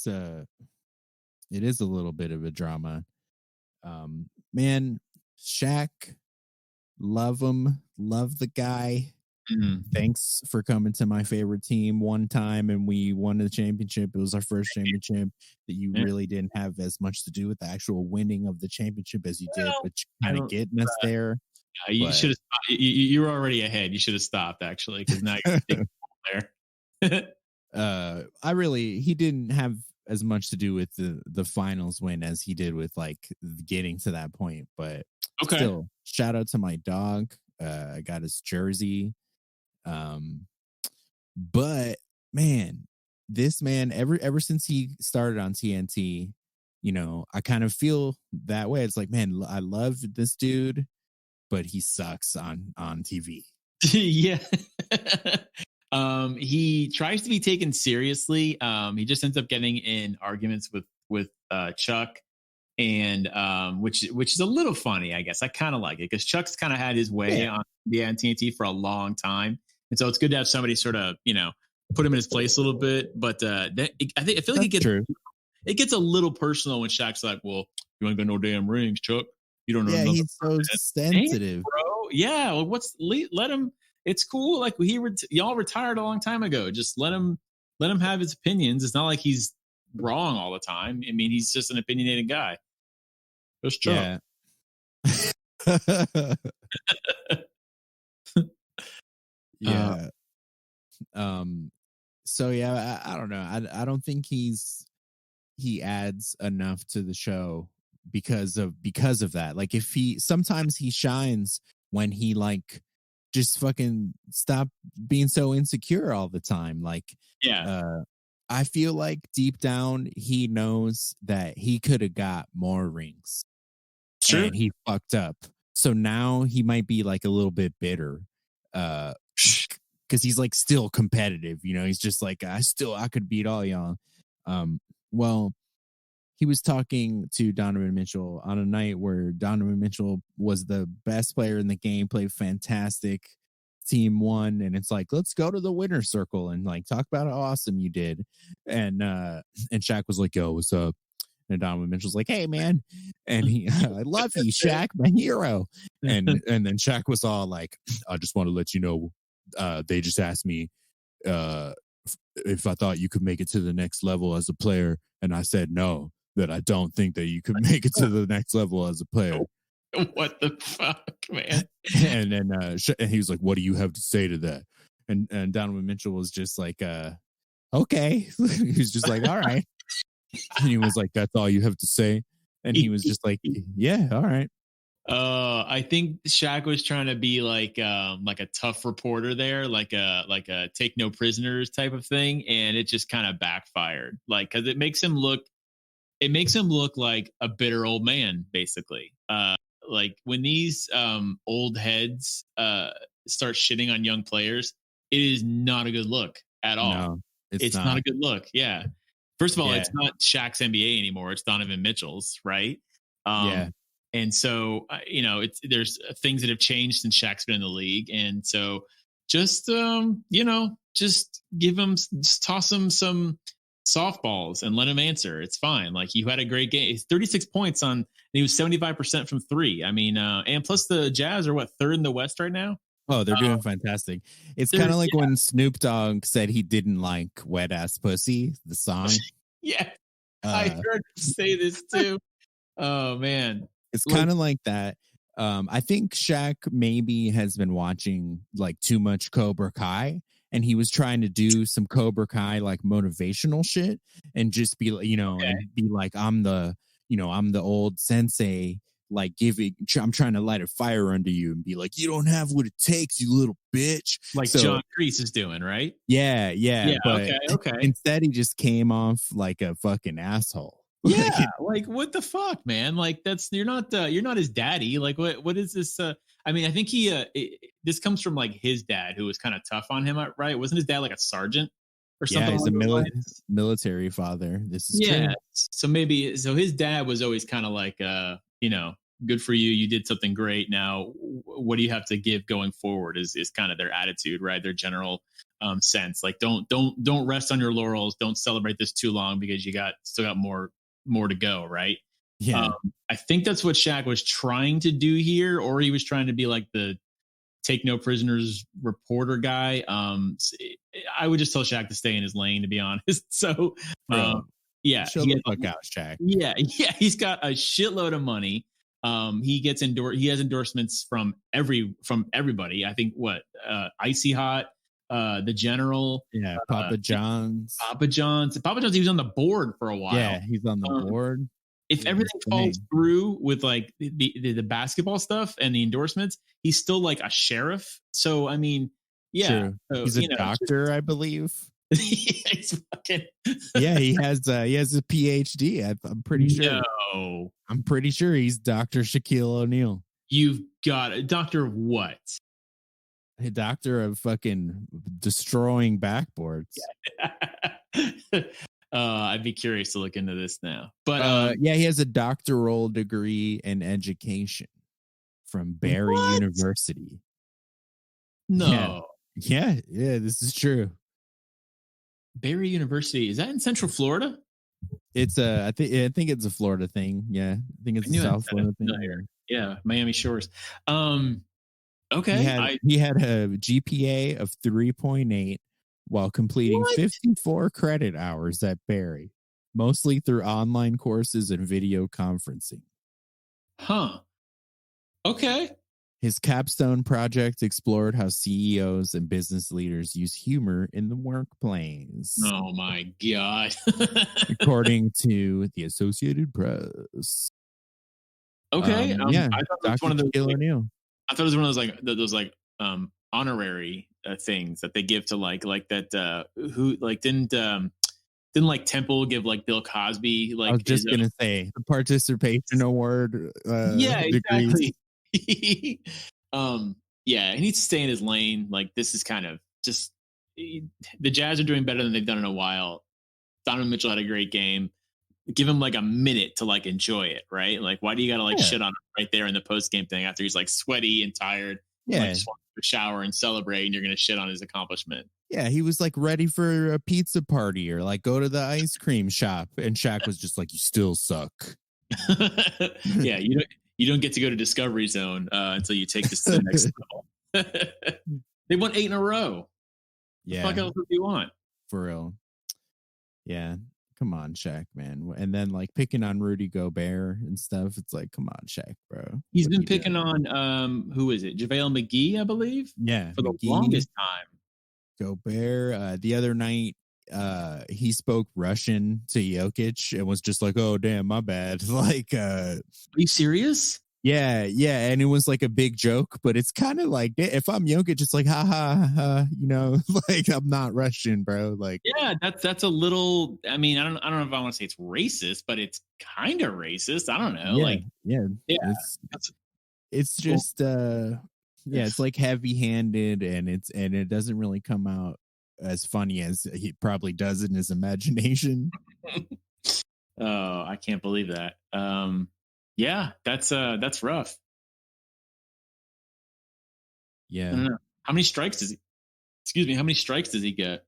is a little bit of a drama. Man, Shaq, love him, love the guy. Thanks for coming to my favorite team one time and we won the championship. It was our first championship that you really didn't have as much to do with the actual winning of the championship as you did, but kind of getting us there. You should have. You were already ahead. You should have stopped actually, because now you're there. He didn't have as much to do with the finals win as he did with like getting to that point. But still, shout out to my dog. I got his jersey. But man, this man ever since he started on TNT, you know, I kind of feel that way. It's like, man, I love this dude, but he sucks on TV. Yeah. He tries to be taken seriously. He just ends up getting in arguments with Chuck, and which is a little funny, I guess. I kind of like it because Chuck's kind of had his way on TNT for a long time, and so it's good to have somebody sort of, you know, put him in his place a little bit. But I feel like it gets a little personal when Shaq's like, "Well, you ain't got no damn rings, Chuck. You don't know." Yeah, he's so sensitive, bro. Yeah, well, let him. It's cool. Like y'all retired a long time ago. Just let him have his opinions. It's not like he's wrong all the time. I mean, he's just an opinionated guy. Just Chuck. Yeah. So yeah, I don't know. I don't think he adds enough to the show because of that. Like sometimes he shines when he like just fucking stop being so insecure all the time. Like, I feel like deep down he knows that he could have got more rings. Sure. And he fucked up. So now he might be like a little bit bitter. Because he's like still competitive, you know. He's just like, I could beat all y'all. Well, he was talking to Donovan Mitchell on a night where Donovan Mitchell was the best player in the game, played fantastic, team won, and it's like, let's go to the winner's circle and like talk about how awesome you did. And Shaq was like, yo, what's up? And Donovan Mitchell's like, hey, man. And I love you, Shaq, my hero. And then Shaq was all like, I just want to let you know, they just asked me if I thought you could make it to the next level as a player. And I said, no, that I don't think that you could make it to the next level as a player. What the fuck, man? And then and he was like, what do you have to say to that? And Donovan Mitchell was just like, okay. He was just like, all right. And he was like, that's all you have to say? And he was just like, yeah, all right. I think Shaq was trying to be like a tough reporter there, like a take no prisoners type of thing, and it just kind of backfired. Like, because it makes him look like a bitter old man, basically. Like when these old heads start shitting on young players, it is not a good look at all. No, it's not a good look. Yeah. First of all, it's not Shaq's NBA anymore. It's Donovan Mitchell's, right? And so, there's things that have changed since Shaq's been in the league. And so just toss him some softballs and let him answer. It's fine. Like, you had a great game. It's 36 points and he was 75% from three. I mean, and plus the Jazz are third in the West right now? Oh, they're doing fantastic. It's kind of like when Snoop Dogg said he didn't like Wet Ass Pussy, the song. Yeah. I heard him say this too. Oh, man. It's kind of like that. I think Shaq maybe has been watching like too much Cobra Kai, and he was trying to do some Cobra Kai like motivational shit and just be, and be like, I'm the old sensei, like I'm trying to light a fire under you and be like, you don't have what it takes, you little bitch. Like John Kreese is doing, right? Yeah. But okay. Instead, he just came off like a fucking asshole. Yeah, like what the fuck, man? Like you're not his daddy. Like what is this? I mean, I think this comes from like his dad, who was kind of tough on him, right? Wasn't his dad like a sergeant or something? Yeah, he's a military father. This is true. So his dad was always kind of like, good for you. You did something great. Now, what do you have to give going forward? Is kind of their attitude, right? Their general sense. Like, don't rest on your laurels. Don't celebrate this too long because you still got more to go, right? Yeah. I think that's what Shaq was trying to do here, or he was trying to be like the take no prisoners reporter guy. I would just tell Shaq to stay in his lane, to be honest. So, show the fuck out, Shaq. Yeah, he's got a shitload of money. He has endorsements from everybody. I think Icy Hot, the General, Papa John's. He was on the board for a while. Yeah, he's on the board. If everything falls through with like the basketball stuff and the endorsements, he's still like a sheriff. So I mean, yeah, so, he's a doctor, I believe. He's fucking he has a PhD. I'm pretty sure. No, I'm pretty sure he's Dr. Shaquille O'Neal. You've got a doctor of what? A doctor of fucking destroying backboards. I'd be curious to look into this now. But he has a doctoral degree in education from Barry University. No. Yeah, this is true. Barry University, is that in Central Florida? It's I think it's a Florida thing. Yeah, I think it's a South Florida thing. Yeah, Miami Shores. Okay. He had a GPA of 3.8 while completing 54 credit hours at Barry, mostly through online courses and video conferencing. Huh. Okay. His capstone project explored how CEOs and business leaders use humor in the workplace. Oh my God. According to the Associated Press. Okay. I thought it was one of those. I thought it was one of those honorary things that they give to like that. Who like didn't like Temple give like Bill Cosby like? I was just gonna say the participation award. Exactly. He needs to stay in his lane. Like, this is kind of just the Jazz are doing better than they've done in a while. Donovan Mitchell had a great game. Give him like a minute to like enjoy it, right? Like, why do you gotta like shit on him right there in the post game thing after he's like sweaty and tired? like Yeah. just want to shower and celebrate, and you're going to shit on his accomplishment. Yeah, he was like ready for a pizza party or like go to the ice cream shop, and Shaq was just like, "You still suck." Yeah, you don't get to go to Discovery Zone until you take this to the next level. They won 8 in a row. Yeah, The fuck else do you want? for real. Yeah, come on, Shaq, man. And then like picking on Rudy Gobert and stuff. It's like, come on, Shaq, bro. He's What are been you picking doing? on who is it? JaVale McGee, I believe. Yeah, For the McGee, longest time. Gobert. The other night, he spoke Russian to Jokic and was just like, "Oh, damn, my bad." Like, Are you serious? yeah, and it was like a big joke, but it's kind of like if I'm Jokic, it's like, ha ha ha, you know, like I'm not Russian, bro. Like, Yeah, that's a little. I mean, I don't know if I want to say it's racist, but it's kind of racist. I don't know. yeah, Like, yeah, yeah, it's it's cool. just yeah, it's like heavy-handed, and it doesn't really come out as funny as he probably does in his imagination. Oh, I can't believe that. Yeah, that's rough. I Yeah. don't know. How many strikes does he? Excuse me. How many strikes does he get?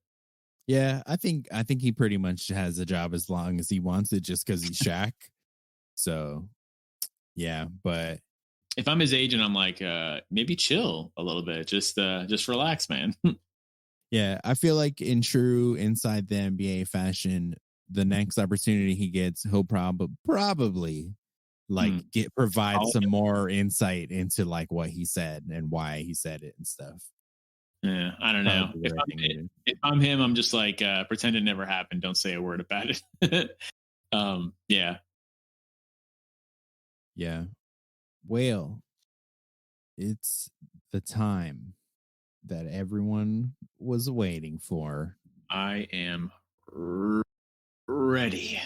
Yeah, I think he pretty much has a job as long as he wants it, just because he's Shaq. So yeah, but If I'm his agent, I'm like, maybe chill a little bit. Just relax, man. yeah, I feel like in true inside the NBA fashion, the next opportunity he gets, he'll probably like provide some more insight into like what he said and why he said it and stuff. Yeah, I don't know. Probably the right thing to do. If I'm him, I'm just like, pretend it never happened. Don't say a word about it. Yeah. Yeah. Well, it's the time that everyone was waiting for. I am ready.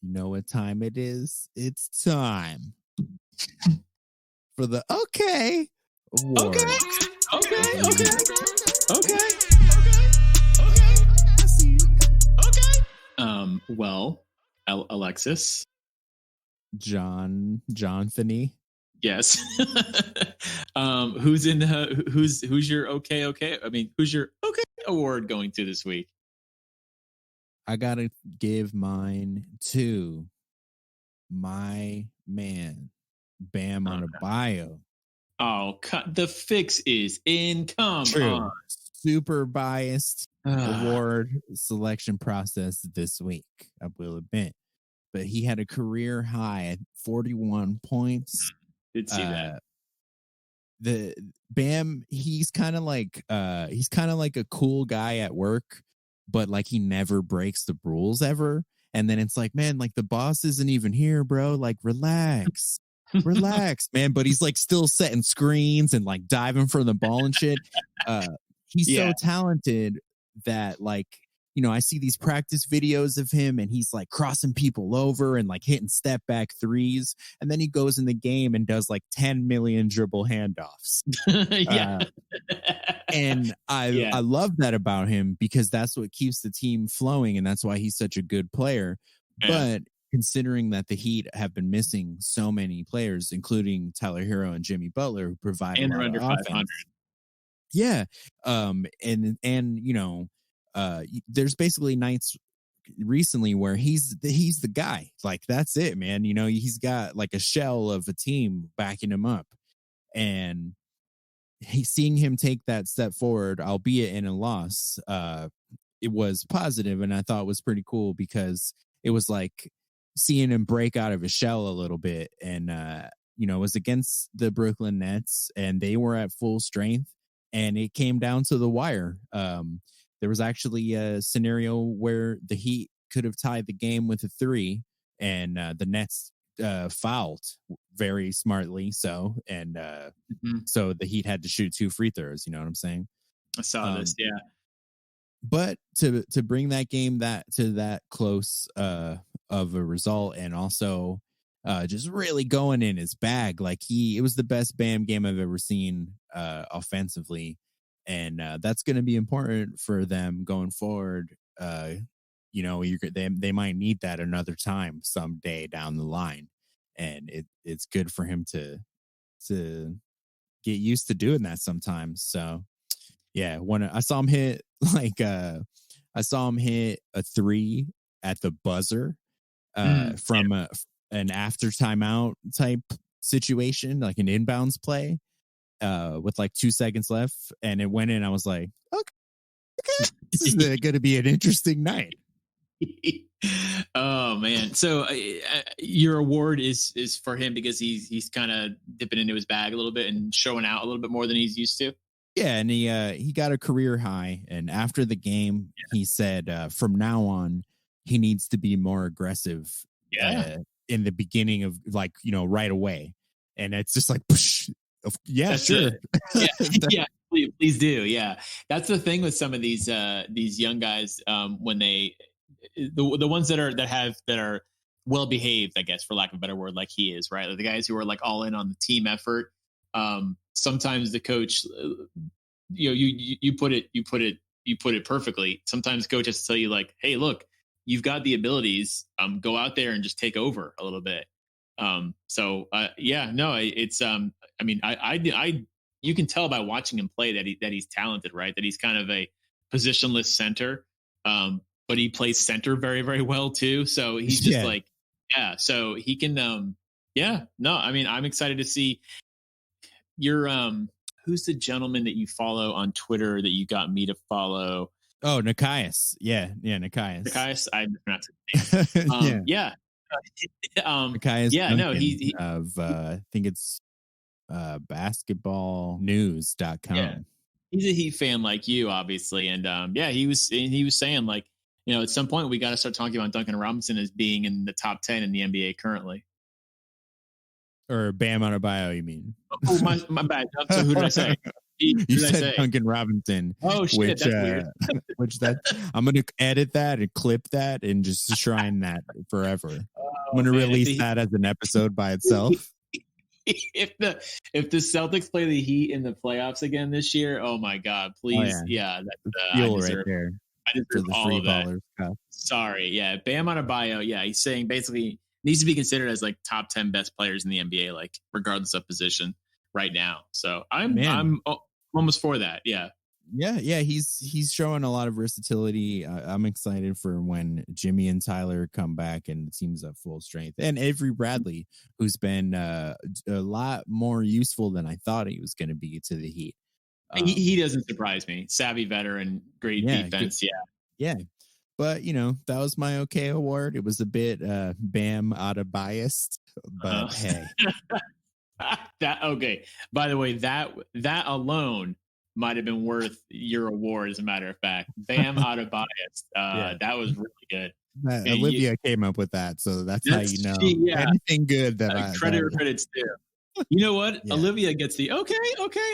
You know what time it is? It's time for the Okay Award. Okay. I see you. Well, Alexis. Jonthony. Yes. Who's in who's your okay? I mean, who's your okay award going to this week? I gotta give mine to my man, Bam Adebayo. Oh, the fix is in. Come on. Super biased award selection process this week, I will admit. But he had a career high at 41 points. Did see that. The Bam, he's kind of like a cool guy at work, but like he never breaks the rules ever. And then it's like, man, like the boss isn't even here, bro. Like, relax, man. But he's like still setting screens and like diving for the ball and shit. He's so talented that like, you know, I see these practice videos of him and he's like crossing people over and like hitting step back threes. And then he goes in the game and does like 10 million dribble handoffs. And I love that about him because that's what keeps the team flowing. And that's why he's such a good player. Yeah. But considering that the Heat have been missing so many players, including Tyler Hero and Jimmy Butler, who provide a lot under of offense. 500. Yeah. And you know, there's basically nights recently where he's the guy. Like, that's it, man. You know, he's got like a shell of a team backing him up. And seeing him take that step forward, albeit in a loss, it was positive, and I thought it was pretty cool because it was like seeing him break out of his shell a little bit. And you know, it was against the Brooklyn Nets, and they were at full strength, and it came down to the wire. There was actually a scenario where the Heat could have tied the game with a 3, and the Nets fouled very smartly. So, and so the Heat had to shoot 2 free throws. You know what I'm saying? I saw this. Yeah. But to bring that game to that close of a result, and also just really going in his bag, like it was the best Bam game I've ever seen offensively. And that's going to be important for them going forward. You know, they might need that another time someday down the line, and it's good for him to get used to doing that sometimes. So yeah, when I saw him hit I saw him hit a 3 at the buzzer from an after timeout type situation, like an inbounds play with like 2 seconds left, and it went in. I was like, okay, this is going to be an interesting night. Oh man! So your award is for him because he's kind of dipping into his bag a little bit and showing out a little bit more than he's used to. Yeah, and he got a career high. And after the game, he said from now on he needs to be more aggressive. In the beginning of right away, and it's just like, yeah, that's sure, yeah, please do. Yeah, that's the thing with some of these young guys when they. The ones that are well behaved, I guess, for lack of a better word, like he is, right? Like the guys who are like all in on the team effort. Sometimes the coach, you put it perfectly. Sometimes coach has to tell you like, hey, look, you've got the abilities. Go out there and just take over a little bit. It's I mean, I you can tell by watching him play that he's talented, right? That he's kind of a positionless center. But he plays center very, very well too. So he's just so he can, I mean, I'm excited to see your, who's the gentleman that you follow on Twitter that you got me to follow? Oh, Nikias. Yeah. Nikias. I pronounced his name. Nikias. Yeah. No, he of, I think it's basketballnews.com. Yeah. He's a Heat fan like you, obviously. And he was saying like, at some point we got to start talking about Duncan Robinson as being in the top 10 in the NBA currently. Or Bam Adebayo, you mean? Oh, my bad. So who did I say? You said Duncan Robinson. Oh shit, that's weird. I'm gonna edit that and clip that and just shrine that forever. I'm gonna release that as an episode by itself. If the Celtics play the Heat in the playoffs again this year, oh my god, please, that's right there. I deserve all of that. Sorry, Bam Adebayo, he's saying basically needs to be considered as like top 10 best players in the NBA, like regardless of position right now. So I'm almost for that. Yeah. He's showing a lot of versatility. I'm excited for when Jimmy and Tyler come back and the team's at full strength, and Avery Bradley, who's been a lot more useful than I thought he was going to be to the Heat. He doesn't surprise me. Savvy veteran, great defense. Yeah. But that was my okay award. It was a bit Bam out of biased, but hey. That okay. By the way, that alone might have been worth your award, as a matter of fact. Bam out of biased. That was really good. Olivia came up with that, so that's how you know anything good that credit's due. You know what? Yeah. Olivia gets the okay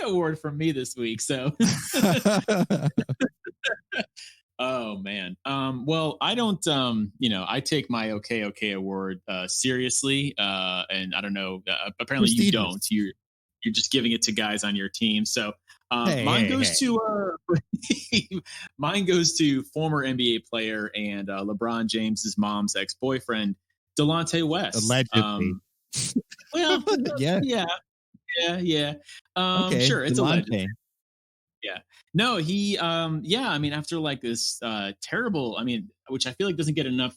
award from me this week. So oh man. Well, I don't I take my okay award seriously. And I don't know, apparently you don't. You're just giving it to guys on your team. So mine goes to former NBA player and LeBron James's mom's ex-boyfriend, Delonte West. Allegedly. Well, yeah. Sure, it's alleged. Yeah. No, he I mean, after like this terrible, I mean, which I feel like doesn't get enough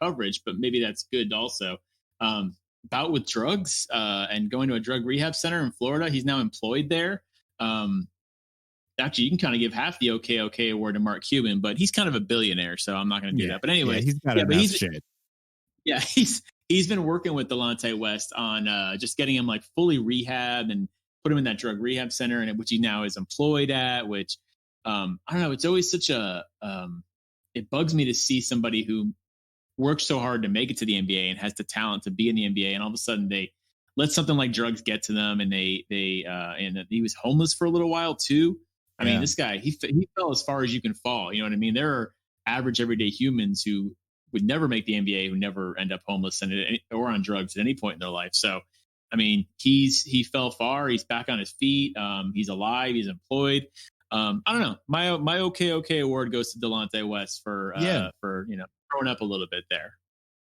coverage, but maybe that's good also. Bout with drugs and going to a drug rehab center in Florida. He's now employed there. Actually, you can kind of give half the okay award to Mark Cuban, but he's kind of a billionaire, so I'm not going to do that. But anyway, he's got enough shit. Yeah, he's been working with Delonte West on just getting him like fully rehab and put him in that drug rehab center, and which he now is employed at. Which I don't know. It's always such a it bugs me to see somebody who works so hard to make it to the NBA and has the talent to be in the NBA, and all of a sudden they let something like drugs get to them, and and he was homeless for a little while too. I mean, this guy he fell as far as you can fall. You know what I mean? There are average everyday humans who would never make the NBA, who never end up homeless or on drugs at any point in their life. So, I mean, he fell far. He's back on his feet. He's alive. He's employed. I don't know. My okay award goes to Delonte West for throwing up a little bit there.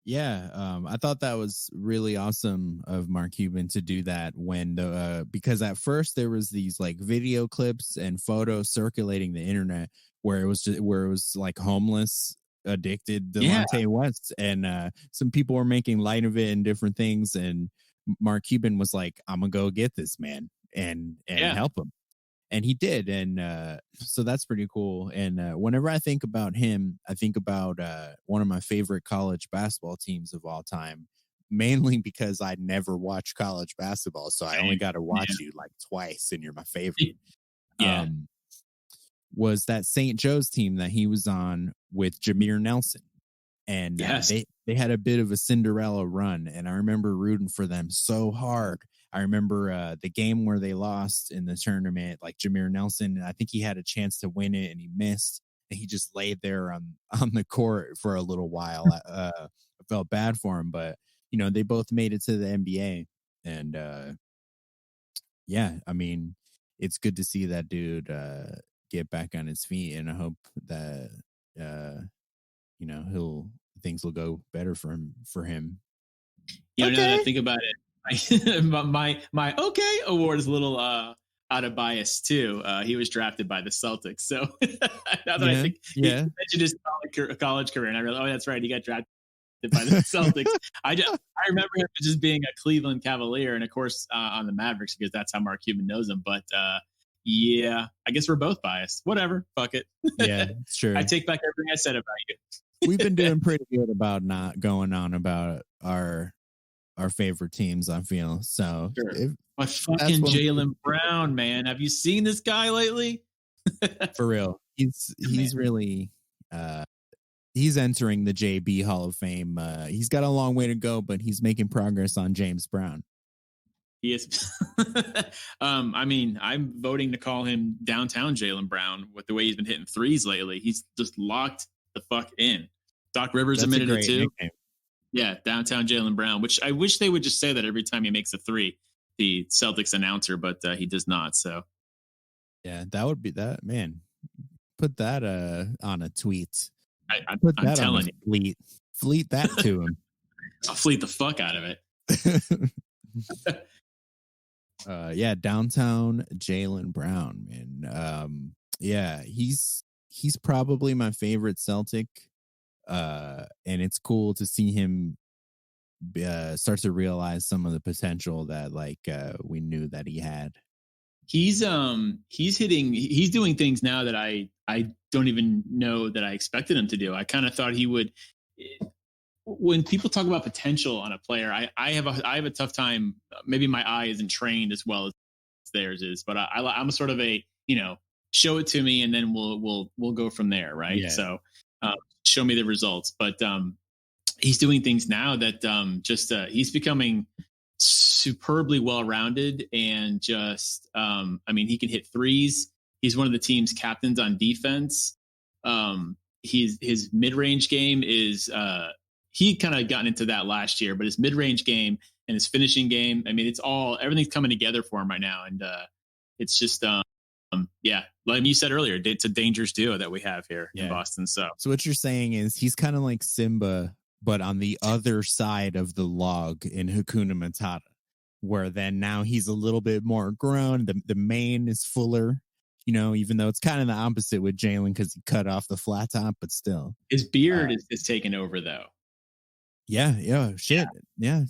Yeah, I thought that was really awesome of Mark Cuban to do that when because at first there was these like video clips and photos circulating the internet where it was like homeless addicted Yeah. Delonte West, and some people were making light of it and different things, and Mark Cuban was like, I'm gonna go get this man and help him, and he did, and so that's pretty cool. And whenever I think about him, I think about one of my favorite college basketball teams of all time, mainly because I never watched college basketball, so I only got to watch you like twice, and you're my favorite. Yeah. Was that St. Joe's team that he was on with Jameer Nelson, and they had a bit of a Cinderella run, and I remember rooting for them so hard. I remember the game where they lost in the tournament, like Jameer Nelson, I think he had a chance to win it and he missed, and he just laid there on the court for a little while. I felt bad for him, but you know, they both made it to the NBA, and yeah, I mean, it's good to see that dude get back on his feet, and I hope that you know, things will go better for him. You know, now that I think about it, my okay award is a little out of bias too. He was drafted by the Celtics, so now that I think he mentioned his college career, and I realized, oh, that's right, he got drafted by the Celtics. I remember him just being a Cleveland Cavalier, and of course on the Mavericks, because that's how Mark Cuban knows him. But yeah, I guess we're both biased. Whatever, fuck it. Yeah, sure. I take back everything I said about you. We've been doing pretty good about not going on about our favorite teams, I feel. So sure. My fucking Jaylen Brown, man. Have you seen this guy lately? For real. He's really he's entering the JB Hall of Fame. He's got a long way to go, but he's making progress on James Brown. He is. I mean, I'm voting to call him downtown Jaylen Brown with the way he's been hitting threes lately. He's just locked the fuck in. Doc Rivers admitted it too. Nickname. Yeah, downtown Jaylen Brown, which I wish they would just say that every time he makes a three, the Celtics announcer, but he does not. So, yeah, that would be that, man. Put that on a tweet. I'm telling you, fleet that to him. I'll fleet the fuck out of it. Yeah, downtown Jaylen Brown, man. Yeah, he's probably my favorite Celtic. And it's cool to see him start to realize some of the potential that we knew that he had. He's doing things now that I don't even know that I expected him to do. I kind of thought he would. When people talk about potential on a player, I have a tough time. Maybe my eye isn't trained as well as theirs is, but I'm sort of a, you know, show it to me and then we'll go from there, right? Yeah. So show me the results. But he's doing things now that he's becoming superbly well-rounded, and just I mean, he can hit threes. He's one of the team's captains on defense. His mid-range game is he kind of gotten into that last year, but his mid-range game and his finishing game, I mean, everything's coming together for him right now. And it's just, yeah, like you said earlier, it's a dangerous duo that we have here in Boston. So what you're saying is he's kind of like Simba, but on the other side of the log in Hakuna Matata, where then now he's a little bit more grown. The mane is fuller, you know, even though it's kind of the opposite with Jaylen because he cut off the flat top, but still. His beard is taken over, though. Yeah, shit. Yeah.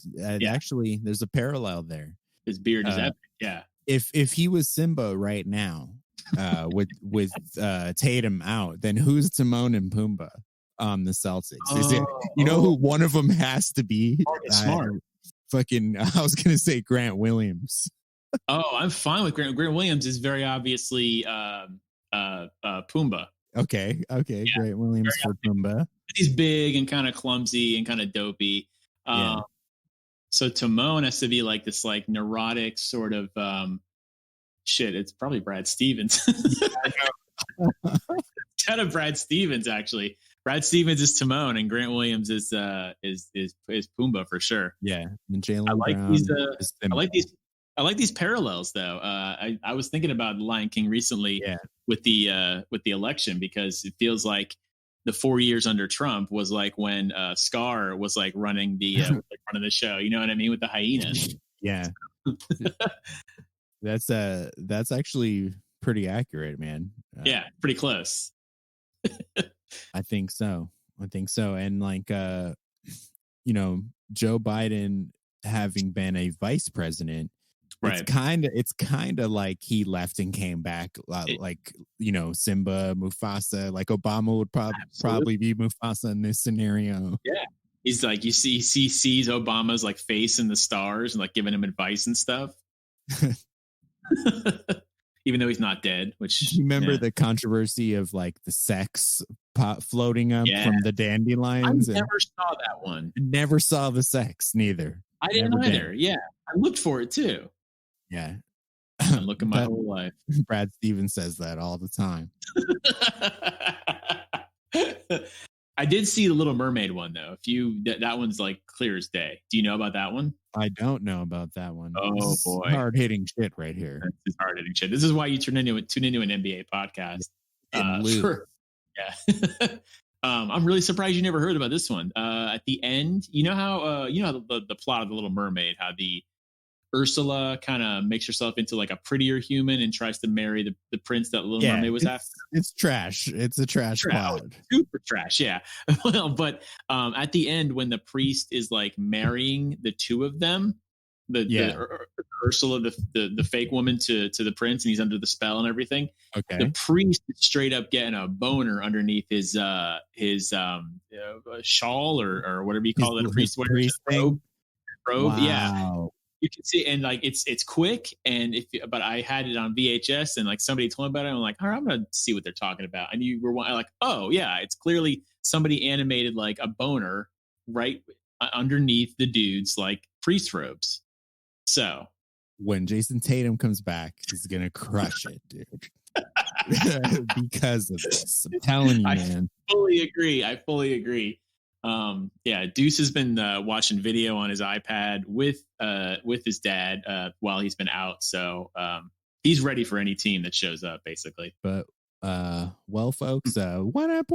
Actually, there's a parallel there. His beard is epic, yeah. If he was Simba right now, with Tatum out, then who's Timon and Pumbaa on the Celtics? You know who one of them has to be? Smart. I was gonna say Grant Williams. Oh, I'm fine with Grant. Grant Williams is very obviously Pumbaa. Okay, yeah. Grant Williams for Pumbaa. He's big and kind of clumsy and kind of dopey. So Timon has to be like this like neurotic sort of shit. It's probably Brad Stevens. Kind of Brad Stevens, actually. Brad Stevens is Timon and Grant Williams is Pumbaa for sure. Yeah, and Jaylen I like these parallels though. I was thinking about Lion King recently with the election, because it feels like the 4 years under Trump was like when Scar was like running the show. You know what I mean, with the hyenas. Yeah, that's actually pretty accurate, man. Yeah, pretty close. I think so. And like, Joe Biden having been a vice president, right? It's kind of like he left and came back, like Simba, Mufasa. Like Obama would probably be Mufasa in this scenario. Yeah, he's like he sees Obama's like face in the stars and like giving him advice and stuff. Even though he's not dead, which you remember the controversy of like the sex pot floating up from the dandelions. I never saw that one. Never saw the sex, neither. I didn't either. Yeah, I looked for it too. Yeah, I'm looking my whole life. Brad Stevens says that all the time. I did see the Little Mermaid one though. That one's like clear as day. Do you know about that one? I don't know about that one. Oh boy, hard hitting shit right here. This is hard hitting shit. This is why you tune into an NBA podcast. Yeah. I'm really surprised you never heard about this one. At the end, you know how the plot of the Little Mermaid, how the Ursula kind of makes herself into like a prettier human and tries to marry the prince that Little Mermaid was after. It's trash. It's a trash plot. Super trash. Yeah. Well, but at the end, when the priest is like marrying the two of them, the Ursula, the fake woman to the prince, and he's under the spell and everything. Okay. The priest is straight up getting a boner underneath his shawl or whatever you call it. A priest wears robe. Wow. Yeah. You can see, and like it's quick, but I had it on VHS, and like somebody told me about it. And I'm like, all right, I'm gonna see what they're talking about. And you were like, oh yeah, it's clearly somebody animated like a boner right underneath the dude's like priest robes. So when Jason Tatum comes back, he's gonna crush it, dude. Because of this, I'm telling you, man. I fully agree. Yeah, Deuce has been watching video on his iPad with his dad while he's been out, so he's ready for any team that shows up, basically. But well, folks, what up?